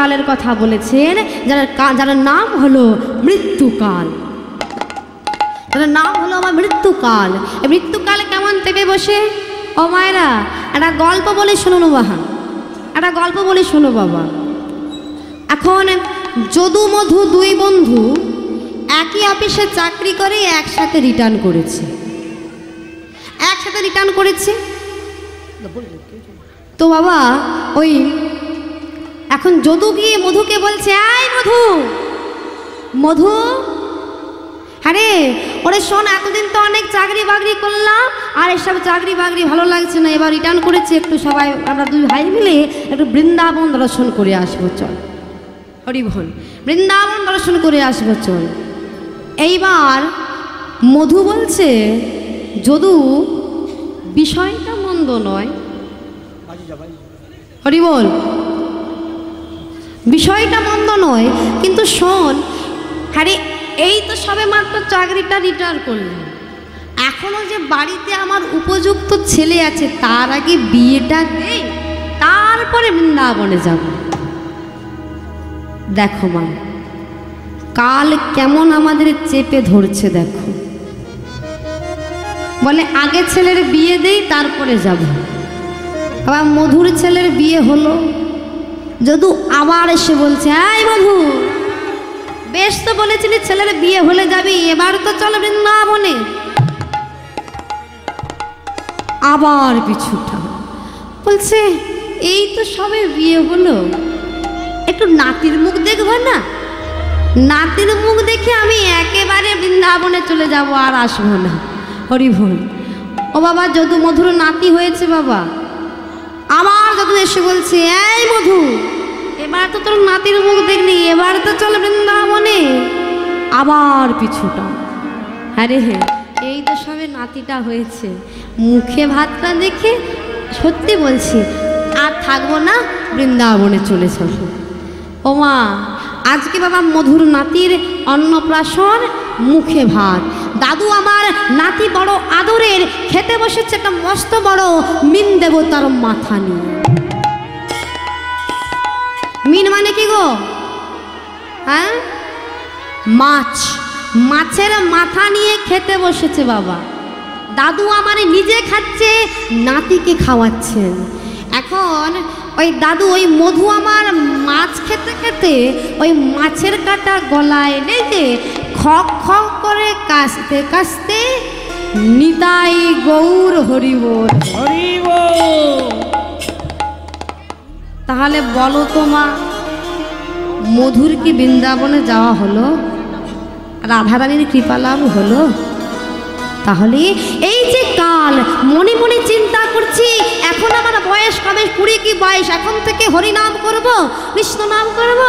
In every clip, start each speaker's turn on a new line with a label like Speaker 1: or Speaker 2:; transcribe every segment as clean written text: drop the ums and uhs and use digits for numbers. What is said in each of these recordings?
Speaker 1: কালের কথা বলেছেন, যার নাম হলো মৃত্যুকাল। তার নাম হলো আমার মৃত্যুকাল। এই মৃত্যুকাল কেমন চেপে বসে? ও মায়েরা, একটা গল্প বলে শুনুন বাবা, একটা গল্প বলে শোনো বাবা। এখন যদু মধু দুই বন্ধু একই অফিসে চাকরি করে একসাথে রিটার্ন করেছে, একসাথে রিটার্ন করেছে। তো বাবা ওই এখন যদু গিয়ে মধুকে বলছে, এই মধু, মধু, আরে ওরে শোন, এতদিন তো অনেক চাকরি বাকরি করলাম, আর এসব চাকরি বাকরি ভালো লাগছে না, এবার রিটার্ন করেছি, একটু সবাই আমরা দুই ভাই মিলে একটু বৃন্দাবন দর্শন করে আসবো, চল। হরি বল, বৃন্দাবন দর্শন করে আসবো, চল। এইবার মধু বলছে, যদু বিষয়টা মন্দ নয়, হরি বল, বিষয়টা মন্দ নয়, কিন্তু শোন, আরে এই তো সবে মাত্র চাকরিটা রিটায়ার করলাম, এখনো যে বাড়িতে আমার উপযুক্ত ছেলে আছে, তার আগে বিয়েটা দেই, তারপরে বৃন্দাবনে যাব। দেখো মা, কাল কেমন আমাদের চেপে ধরছে দেখো। বলে আগে ছেলের বিয়ে দেই তারপরে যাব। আবার মধুর ছেলের বিয়ে হলো, যদু আবার এসে বলছে, এই মধু, বেশ তো বলেছিলি ছেলের বিয়ে হলে যাবি, এবার তো চল বৃন্দাবনে। আবার পিছুটা বলছে, এই তো সবে বিয়ে হলো, একটু নাতির মুখ দেখবো না, নাতির মুখ দেখে আমি একেবারে বৃন্দাবনে চলে যাব, আর আসবো না। হরি বল। ও বাবা, যদু মধুর নাতি হয়েছে বাবা। আমার যদু এসে বলছে, এই মধু, এবার তো তোর নাতির মুখ দেখলি, এবার তো চল বৃন্দাবনে। আবার পিছুটা, আরে হ্যাঁ, এই তো সবে নাতিটা হয়েছে, মুখে ভাতটা দেখে সত্যি বলছি আর থাকবো না, বৃন্দাবনে চলে যাবো। ও মা, আজকে বাবা মধুর নাতির অন্নপ্রাশন, মুখে ভাত। দাদু আমার নাতি বড় আদরের, খেতে বসেছে একটা মস্ত বড় মিন দেবতার মাথা নিয়ে। মিন মানে কি গো? হ্যাঁ, মাছ, মাছের মাথা নিয়ে খেতে বসেছে বাবা। দাদু আমার নিজে খাচ্ছে, নাতিকে খাওয়াচ্ছেন। এখন ওই দাদু, ওই মধু আমার মাছ খেতে খেতে ওই মাছের কাটা গলায় লেগে খক খক করে কাশতে কাশতে নিতাই গৌর হরি বল, হরি বল। তাহলে বলো তো মা, মধুর কি বৃন্দাবনে যাওয়া হলো? রাধারানীর কৃপা লাভ হলো? তাহলে এই যে কাল মনে মনে চিন্তা করছি, এখন আমার বয়স কবে, 20 কি 22, এখন থেকে হরিনাম করব, কৃষ্ণ নাম করব,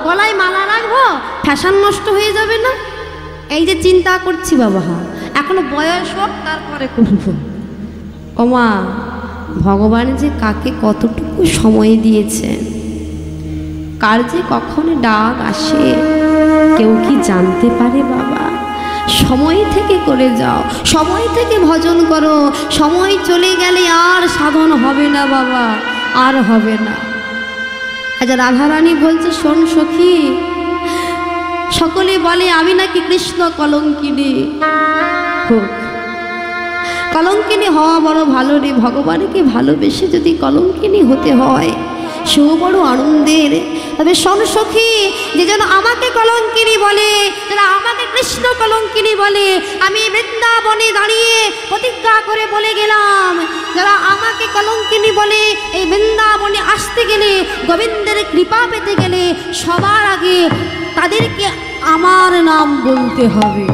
Speaker 1: গলায় মালা রাখবো, ফ্যাশন নষ্ট হয়ে যাবে না? এই যে চিন্তা করছি বাবা, এখনো বয়স হোক তারপরে করব। ও মা, ভগবান যে কাকে কতটুকু সময় দিয়েছেন, কার যে কখন ডাক আসে, কেউ কি জানতে পারে বাবা? সময় থেকে করে যাও, সময় থেকে ভজন করো, সময় চলে গেলে আর সাধন হবে না বাবা, আর হবে না। আচ্ছা, রাধারানী বলছে, শোন সখী, সকলে বলে আমি নাকি কৃষ্ণ কলঙ্কিনী, হোক, কলঙ্কিনী হওয়া বড় ভালো রে, ভগবানকে ভালোবেসে যদি কলঙ্কিনী হতে হয় সেও বড় আনন্দের। তবে শোন সখী, যে যেন আমাকে কলঙ্কিনী বলে, যারা আমাকে কৃষ্ণ কলঙ্কিনী বলে, আমি বৃন্দাবনে দাঁড়িয়ে প্রতিজ্ঞা করে বলে গেলাম, যারা আমাকে কলঙ্কিনী বলে, এই বৃন্দাবনে আসতে গেলে, গোবিন্দের কৃপা পেতে গেলে, সবার আগে তাদেরকে আমার নাম বলতে হবে,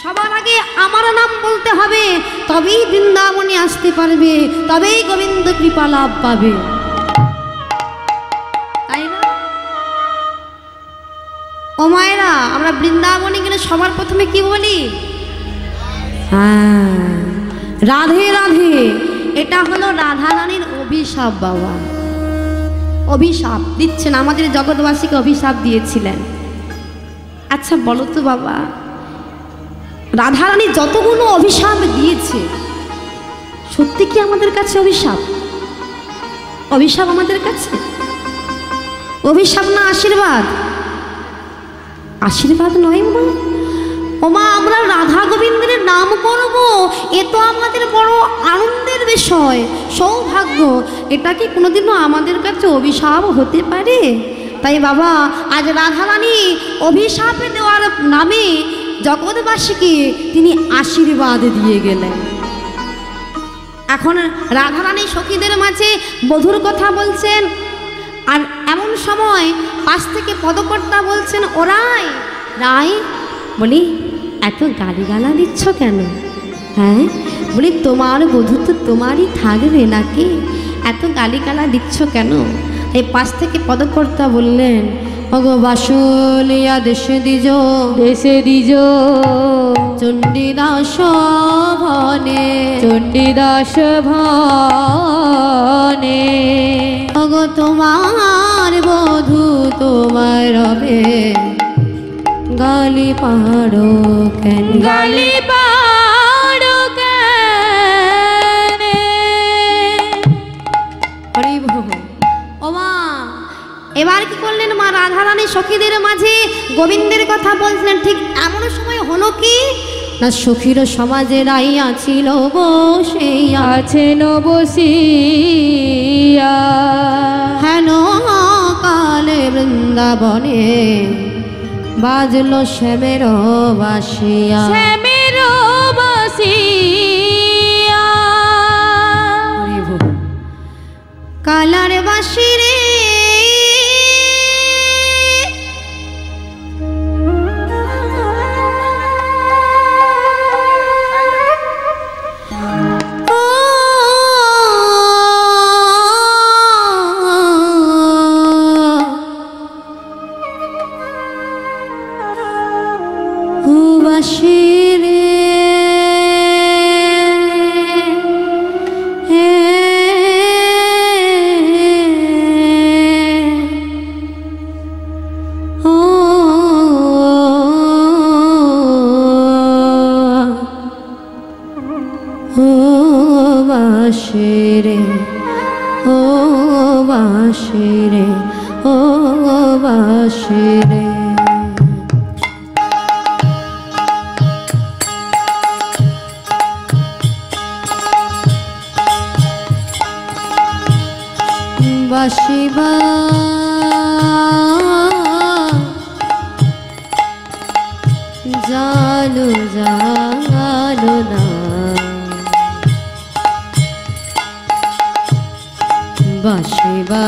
Speaker 1: সবার আগে আমার নাম বলতে হবে, তবেই বৃন্দাবনে আসতে পারবে, তবেই গোবিন্দ কৃপা লাভ পাবে, তাই না? ও মায়েরা, আমরা বৃন্দাবনে গেলে সবার প্রথমে কি বলি? হ্যাঁ, রাধে রাধে। এটা হলো রাধারানীর অভিশাপ বাবা, অভিশাপ দিচ্ছেন, আমাদের জগৎবাসীকে অভিশাপ দিয়েছিলেন। আচ্ছা বলো তো বাবা, রাধারানী যতগুলো অভিশাপ দিয়েছে, সত্যি কি আমাদের কাছে অভিশাপ? অভিশাপ আমাদের কাছে? অভিশাপ না আশীর্বাদ? আশীর্বাদ নয় মা। ওমা আমরা রাধা গোবিন্দের নাম করব, এ তো আমাদের বড় আনন্দের বিষয়, সৌভাগ্য। এটা কি কোনোদিনও আমাদের কাছে অভিশাপ হতে পারে? তাই বাবা আজ রাধারানী অভিশাপ দেওয়ার নামে জগৎবাসীকে তিনি আশীর্বাদ দিয়ে গেলেন। এখন রাধারানী সখীদের মাঝে বধূর কথা বলছেন, আর এমন সময় পাশ থেকে পদকর্তা বলছেন, ও রায়, রায় বলি এত গালিগালা দিচ্ছ কেন? হ্যাঁ বলি তোমার বধূ তো তোমারই থাকবে নাকি, এত গালিগালা দিচ্ছ কেন? এই পাশ থেকে পদকর্তা বললেন, অগো বাসলিয়া দেশে দিজ, দেশে দিজ চণ্ডীদাস ভনে, চণ্ডীদাস ভনে। অগো তোমার বধূ তোমার রবে, গালি পাড়ো কেন, গালি পাড়ো কেন? হরি ভব। ও মা এবার কি করলেন মা? রাধারানী সখীদের মাঝে গোবিন্দের কথা বলছিলেন, ঠিক এমন সময় হলো কি না, সখীর সমাজে রাইয়া ছিল বসিয়া, আছেন বসিয়া, হেন কালে বৃন্দাবনে বাজলো শ্যামের বাসিয়া, শ্যামের বাসিয়া। কালার বাসি রে বাসিবা জানো জানো না, বাসিবা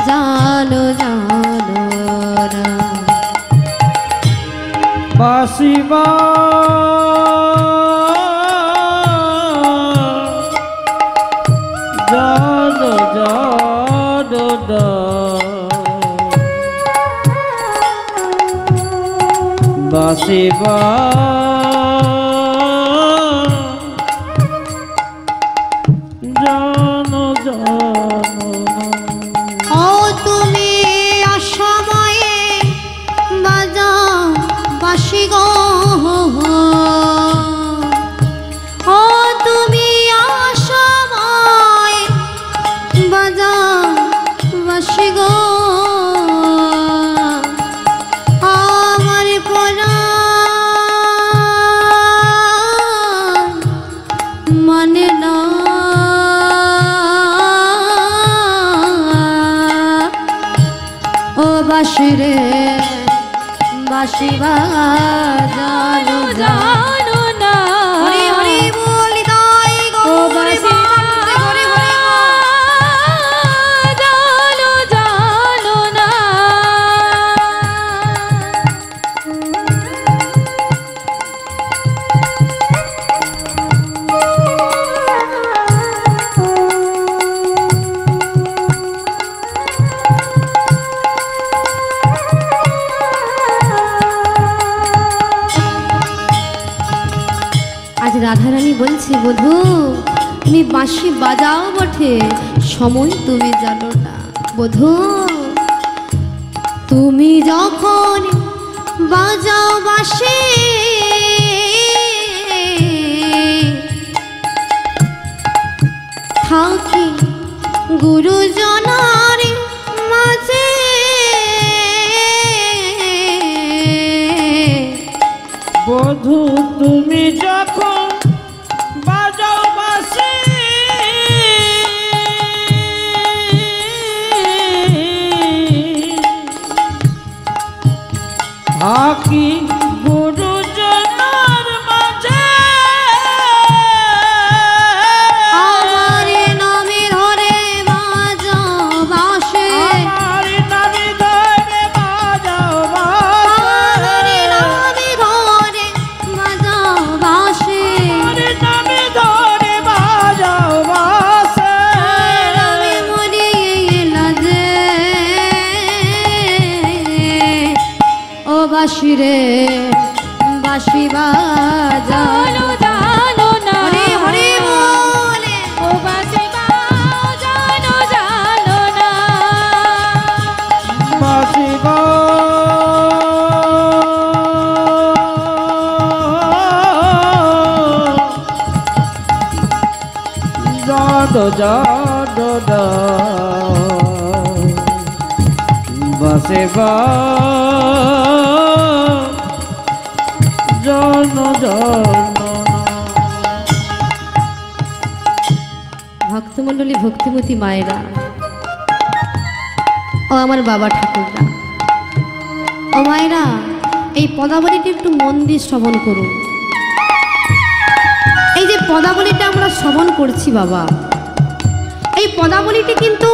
Speaker 1: জানো জানো না, বাসিবা বাসিবা জানো জানো। ও তুমি অসময়ে বাজাও বাসি গো, ও তুমি অসময়ে বাজাও বাসি গো, বাসিরে বাসিবা জানো জানো না, হরি হরি বলি তাই গো, বাসিবা হরি হরি জানো জানো না। রাধারানী বলছি, বধূ তুমি বাঁশি বাজাও বটে, সময় তুমি জানো না। বধূ তুমি যখন বাজাও বাঁশি, থাকি গুরুজনার মাঝে
Speaker 2: বধূ তুমি যখন বাজাও বাঁশি থাকি গুরুজনার মাঝে
Speaker 1: আমার নামে ধরে বাজাও বাঁশি
Speaker 2: আমার নামে ধরে বাজাও বাঁশি
Speaker 1: আমার নামে ধরে বাজাও বাঁশি
Speaker 2: আমার নামে ধরে বাজাও বাঁশি
Speaker 1: আমি মরিয়ে লাজে ও বাঁশি রে বাঁশি বাজানো
Speaker 3: জানো না
Speaker 1: হরে হরে বলে
Speaker 3: ও বাঁশি বাজানো জানো না
Speaker 2: বাঁশি গো জানো জানো বাঁশি জানো জানো
Speaker 1: ভক্তমণ্ডলী ভক্তিমতী মায়েরা ও আমার বাবা ঠাকুররা ও মায়েরা এই পদাবলীটি একটু মন দিয়ে শ্রবণ করুন। এই যে পদাবলীটা আমরা শ্রবণ করছি বাবা, এই পদাবলীটি কিন্তু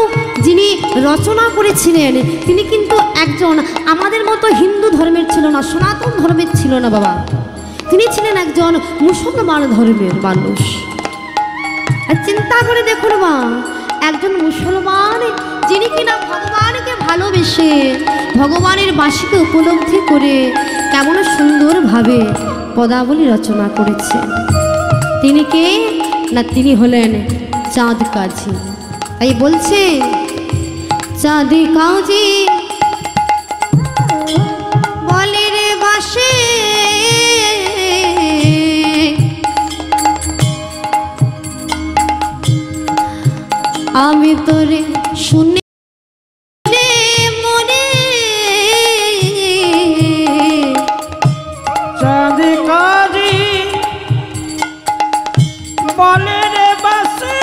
Speaker 1: যিনি রচনা করেছিলেন তিনি কিন্তু একজন আমাদের মতো হিন্দু ধর্মের ছিল না, সনাতন ধর্মের ছিল না বাবা, তিনি ছিলেন একজন মুসলমান ধর্মের মানুষ। আর চিন্তা করে দেখুন মা, একজন মুসলমান যিনি কিনা ভগবানকে ভালোবেসে ভগবানের বাসীকে উপলব্ধি করে কেমন সুন্দরভাবে পদাবলী রচনা করেছে। তিনি কে না, তিনি হলেন চাঁদ কাজী। তাই বলছে চাঁদ কাজী বলে রে বাসে আমি তোরে শুনে মনে
Speaker 2: চাঁদ কাজী বলে রে বাঁশি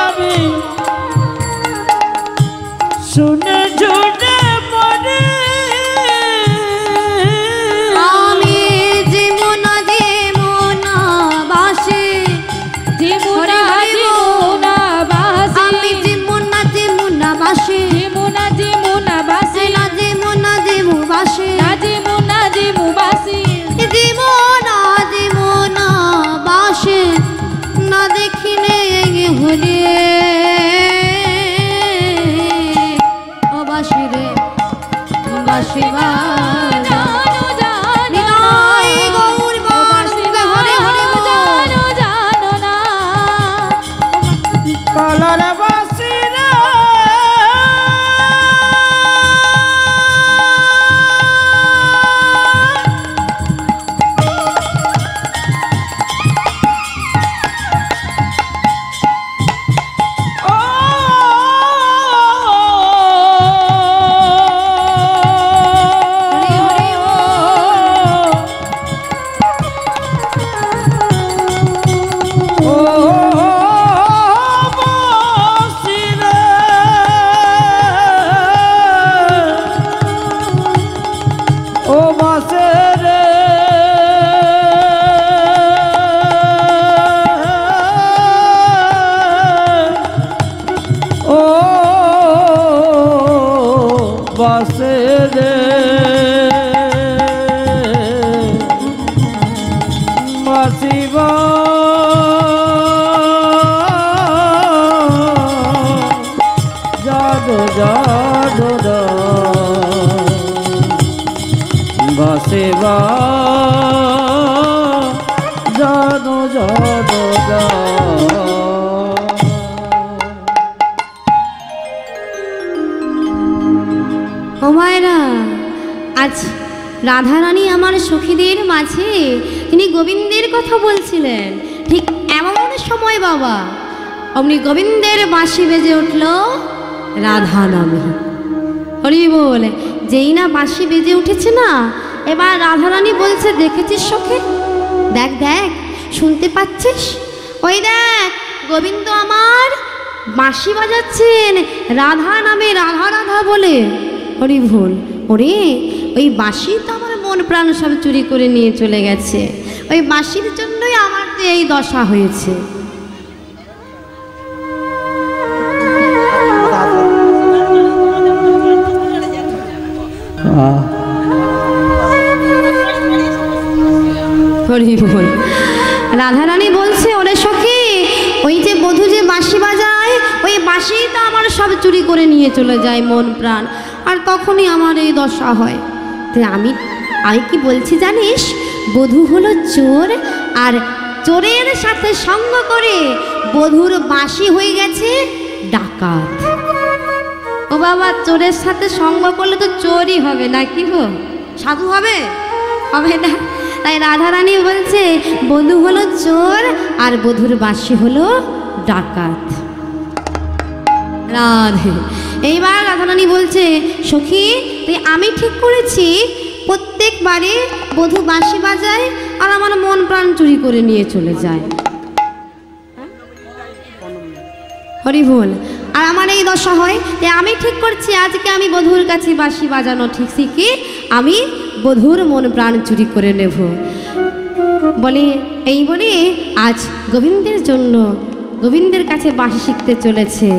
Speaker 2: আমি শুনে ঝুনে মনে
Speaker 1: আমি জীবনা জীবনা বাসে
Speaker 3: জীবনা জীবনা বাসি
Speaker 1: আমি জীবনা জীবনা বাসে
Speaker 3: জীবনা জীবনা বাসি
Speaker 1: না জীবনা জীবু বাসে
Speaker 3: না জীবনা জীবু বাসি
Speaker 1: জীবনা জীবনা বাসে না দেখিলে হলে ও বাসি রে বাসি বাজা
Speaker 3: জানো জানো
Speaker 1: নিতাই গৌর বাসি হরে হরে বল।
Speaker 3: জানো জানো না
Speaker 2: কালার বাঁশি রে ও
Speaker 1: হরে হরে
Speaker 2: ও বাঁশি রে ও বাঁশি রে ও বাঁশি রে বাঁশি জাদু জাদু বাঁশি জাদু জাদু
Speaker 1: ও মায়েরা, আজ রাধারানী আমার সখীদের মাঝে তিনি গোবিন্দের কথা বলছিলেন, ঠিক এমন সময় বাবা অমনি গোবিন্দের বাঁশি বেজে উঠল রাধা নামে। হরি বল। যেই না বাঁশি বেজে উঠেছে না, এবার রাধারানী বলছে, দেখেছিস সখে, দেখ দেখ, শুনতে পাচ্ছিস, ওই দেখ গোবিন্দ আমার বাঁশি বাজাচ্ছেন রাধা নামে, রাধা রাধা বলে। হরি বল। ওরে ওই বাঁশি তো আমার মন প্রাণ সব চুরি করে নিয়ে চলে গেছে, ওই বাঁশির জন্যই আমার যে এই দশা হয়েছে। হরি বল। রাধারানী বলছে, ওরে সখী, ওই যে বধূ যে বাঁশি বাজায়, ওই বাঁশি তো আমার সব চুরি করে নিয়ে চলে যায় মন প্রাণ, আর তখনই আমার এই দশা হয়। তো আমি কি বলছি জানিস, বধূ হলো চোর, আর চোরের সাথে সঙ্গ করে বধূর বাঁশি হয়ে গেছে ডাকাত। ও বাবা, চোরের সাথে সঙ্গ করলে তো চোরই হবে, না কি গো, সাধু হবে? হবে না। তাই রাধারানী বলছে, বধূ হলো চোর আর বধূর বাঁশি হলো ডাকাত। রাধে। এইবার রাধারানী বলছে, সখী তুই, আমি ঠিক করেছি প্রত্যেকবারে বধূ বাঁশি বাজায় আর আমার মন প্রাণ চুরি করে নিয়ে চলে যায়। হরি বল। আর আমার এই দশা হয়, তাই আমি ঠিক করছি আজকে আমি বধূর কাছে বাঁশি বাজানো ঠিক শিখি, আমি বধূর মন প্রাণ চুরি করে নেব বলে। এই বলে আজ গোবিন্দের জন্য গোবিন্দের কাছে বাঁশি শিখতে চলেছে।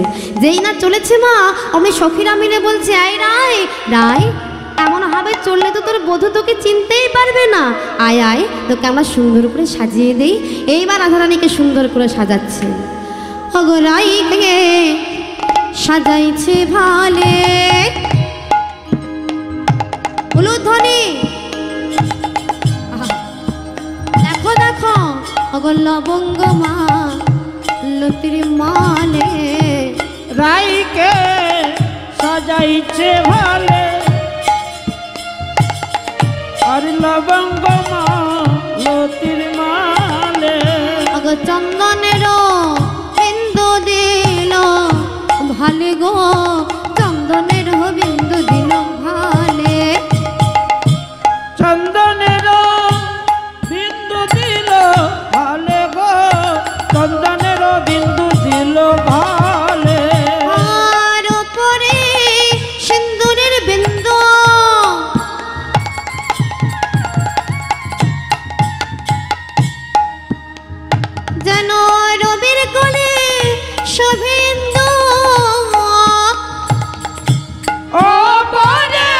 Speaker 1: যেই না চলেছে মা, আমি সখীরা মিলে বলছে, আয় রায় রায়, এমন ভাবে চললে তো তোর বধূ তোকে চিনতেই পারবে না, আয় আয়, তোকে আমরা সুন্দর করে সাজিয়ে দেই। এইবার রাধারানীকে সুন্দর করে সাজাচ্ছে। অগরাইকে সাজাইছে ভালে, উলুধ্বনি দেখো দেখো, অগর লবঙ্গ মা লতির মালে,
Speaker 2: রাইকে সাজাইছে ভালে, আর লবঙ্গ লতির মালে,
Speaker 1: অগর চন্দনের বিন্দু দিল ভালে গো, চন্দনের বিন্দু দিল ভালে,
Speaker 2: চন্দনের বিন্দু দিল ভালে গো, চন্দনের বিন্দু দিল ভালে,
Speaker 1: আর উপরে সিন্দুরের বিন্দু, যেন রবির কোলে শোভিন্দু,
Speaker 2: ও পরে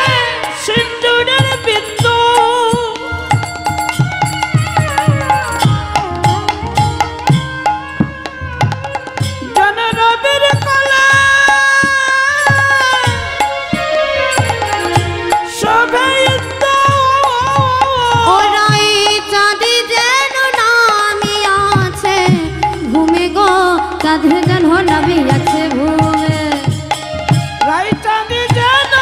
Speaker 2: সিন্দুরের বিন্দু, যেন রবির কোলে শোভিন্দু,
Speaker 1: ওরাই চাঁদে যেন নামি আছে ঘুমে গো, চাঁদে যেন নামি আছে ঘুমে,
Speaker 2: রাই চাঁদি যেন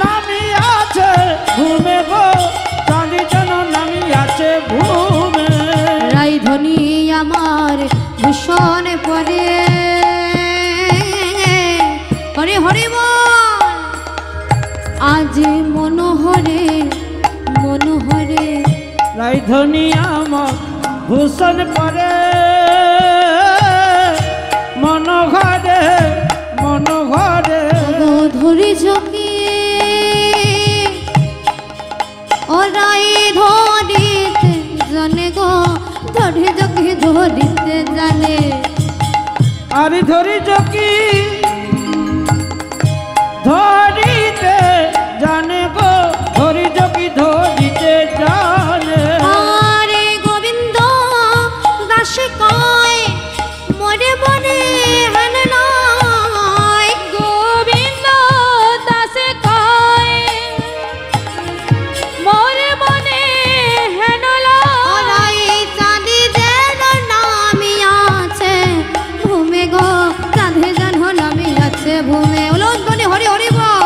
Speaker 2: নামি আছে ঘুমে গো, চাঁদি যেন নামি আছে ঘুমে,
Speaker 1: রাই ধ্বনি আমার ভূষণ পরে। হরে হরে বল। আজ মনোহরে মনোহরে,
Speaker 2: রাইধনি আমার ভূষণ পরে, মনোঘরে মনোঘরে,
Speaker 1: ধরি ঝকি ওরাই ধরিতে জানে গো, ধরে ঝকি ধরিতে জানে,
Speaker 2: আর ধরি চকি ধরিতে জানে গো, ধরি চকি ধরিতে জানে,
Speaker 1: আরে গোবিন্দ দাসে কয় মরে মনে হেন নয়,
Speaker 3: গোবিন্দ দাসে কয় মোরে মনে হেন লয়,
Speaker 1: ওরাই চাঁদি যেন নামি আছে ঘুমে গো, চাঁদে যেন নামি আছে ঘুমে। হলো হরি হরি বল।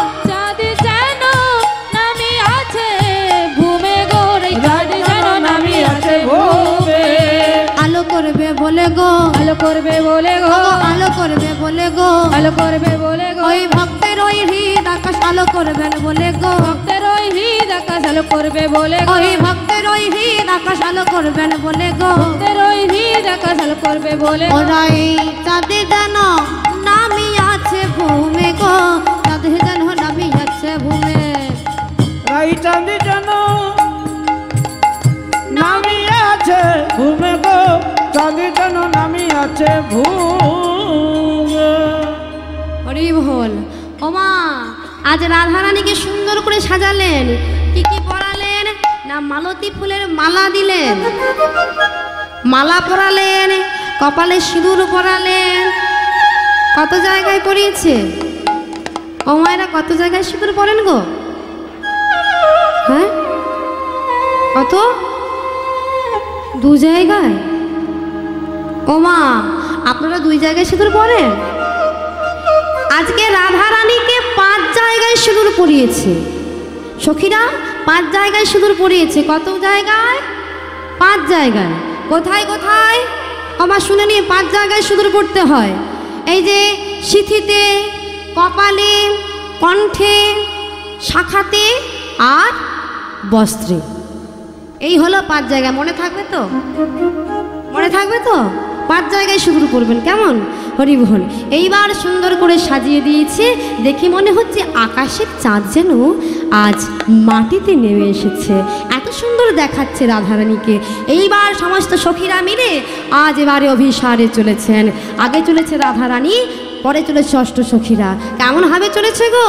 Speaker 1: আলো করবে বলে গো,
Speaker 3: আলো করবে বলে গো,
Speaker 1: ওগো আলো করবে বলে গো,
Speaker 3: আলো করবে বলে গো,
Speaker 1: ওই ভক্তের ওই হৃদ আকাশ আলো করবেন বলে গো,
Speaker 3: ভক্তের ওই হৃদ আকাশ আলো করবে বলে গো,
Speaker 1: ওই ভক্তের ওই হৃদ আকাশ আলো করবেন বলে গো,
Speaker 3: ভক্তের ওই হৃদ আকাশ আলো করবে বলে গো।
Speaker 1: ওরা এই চাঁদে যেন নামি আছে ভূমে গো, চাঁদে যেন নামি আছে ভূমে,
Speaker 2: রাই চাঁদি যেন নামি আছে ঘুমে গো, চাঁদি যেন নামি আছে ভূমে।
Speaker 1: হরি বল। ওমা আজ রাধারানীকে সুন্দর করে সাজালেন, কি কি পরালেন না, মালতী ফুলের মালা দিলেন, মালা পরালেন, কপালে সিঁদুর পরালেন। কত জায়গায় পরিয়েছে ও মায়েরা, কত জায়গায় সিঁদুর পরেন গো? হ্যাঁ কত? 2 জায়গায়। ও মা আপনারা 2 জায়গায় সিঁদুর পরেন? আজকে রাধারানীকে 5 জায়গায় সিঁদুর পরিয়েছে, সখীরা 5 জায়গায় সিঁদুর পরিয়েছে। কত জায়গায়? 5 জায়গায়। কোথায় কোথায়? আমার শুনে নিয়ে 5 জায়গায় সিঁদুর পড়তে হয়। এই যে সিথিতে, কপালে, কণ্ঠে, শাখাতে আর বস্ত্রে, এই হলো 5 জায়গা। মনে থাকবে তো? মনে থাকবে তো? 5 জায়গায় সিঁদুর পরবেন, কেমন? হরিবল। এইবার সুন্দর করে সাজিয়ে দিয়েছে, দেখে মনে হচ্ছে আকাশের চাঁদ যেন আজ মাটিতে নেমে এসেছে, এত সুন্দর দেখাচ্ছে রাধারানীকে। এইবার সমস্ত সখীরা মিলে আজ এবারে অভিসারে চলেছেন। আগে চলেছে রাধারানী, পরে চলেছে অষ্টসখীরা। কেমন ভাবে চলেছে গো?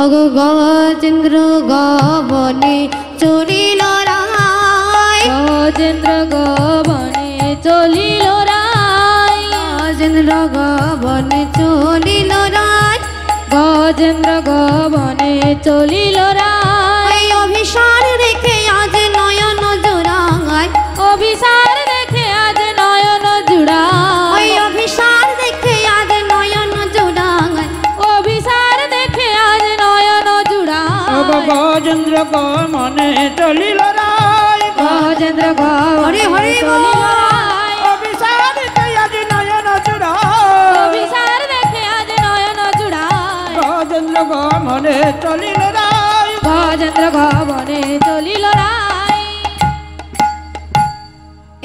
Speaker 1: অগো গজেন্দ্র গবনে চলিল রায়,
Speaker 3: গজেন্দ্র গবনে চলিল রায়,
Speaker 1: গজেন্দ্র গবনে চলিল রায়,
Speaker 3: গজেন্দ্র গবনে চলিল রায়,
Speaker 1: এই অভিসার রেখে আজ নয়ন জোড়ায়,
Speaker 3: অভিসার দেখে আজ নয়ন জুড়ায়,
Speaker 1: ওই অভিসার দেখে আজ নয়ন জোড়ায়,
Speaker 3: অভিসার দেখে আজ নয়ন জুড়ায়,
Speaker 2: গজেন্দ্র মনে চলিল রায়,
Speaker 3: গজেন্দ্র
Speaker 1: হরি
Speaker 3: গবনে
Speaker 1: হরি
Speaker 3: চলিল
Speaker 1: বল।
Speaker 3: রায়,
Speaker 2: অভিসারিতে আজ নয়ন চূড়ায়,
Speaker 3: অভিসার দেখে আজ নয়ন জুড়ায়,
Speaker 2: গজেন্দ্র মনে চলিল রায়।
Speaker 3: গজেন্দ্র গবনে চলিল রায়।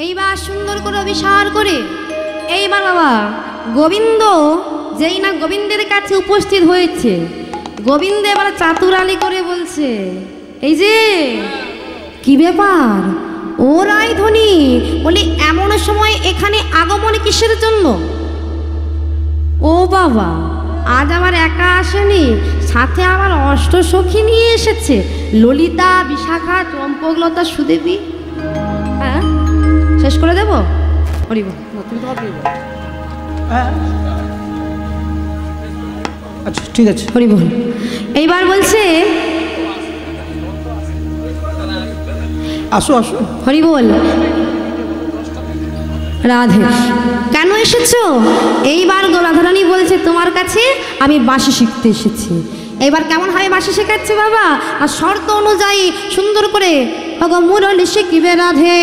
Speaker 1: এইবার সুন্দর করে অভিসার করে এইবার বাবা গোবিন্দ যেই না গোবিন্দের কাছে উপস্থিত হয়েছে, গোবিন্দ এবার চাতুরালি করে বলছে, এই যে কি ব্যাপার ও রায়ধনী, বলি এমন সময় এখানে আগমন কিসের জন্য? ও বাবা আজ আমার একা আসেনি, সাথে আমার অষ্টসখী নিয়ে এসেছে, ললিতা, বিশাখা, চম্পকলতা, সুদেবী। হ্যাঁ শেষ করে দেবো? হরিব।
Speaker 2: হ্যাঁ। আচ্ছা ঠিক আছে।
Speaker 1: হরি বল। এইবার বলছে
Speaker 2: আসো আসো।
Speaker 1: হরি বল। রাধে কেন এসেছো? এইবার গো রাধারানী বলছে তোমার কাছে আমি বাঁশি শিখতে এসেছি। এবার কেমন ভাবে বাঁশি শেখাচ্ছে বাবা? আর শর্ত অনুযায়ী সুন্দর করে ওগো মুরলি শিখিবে রাধে,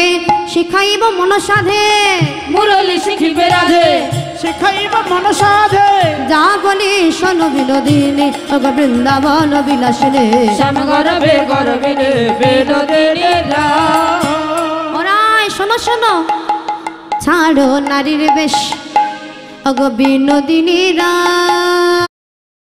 Speaker 1: শিখাইব মন সাধে,
Speaker 3: মুরলি শিখিবে রাধে,
Speaker 2: শিখাইব মন সাধে,
Speaker 1: যা বলি শোনো বিনোদিনী ওগো বৃন্দাবন বিলাসিনী।
Speaker 3: শ্যাম গরবে গরবিনে বেদদেরে রাম।
Speaker 1: ওরাই শোনো শোনো, ছাড়ো নারীর বেশ ওগো বিনোদিনী রা।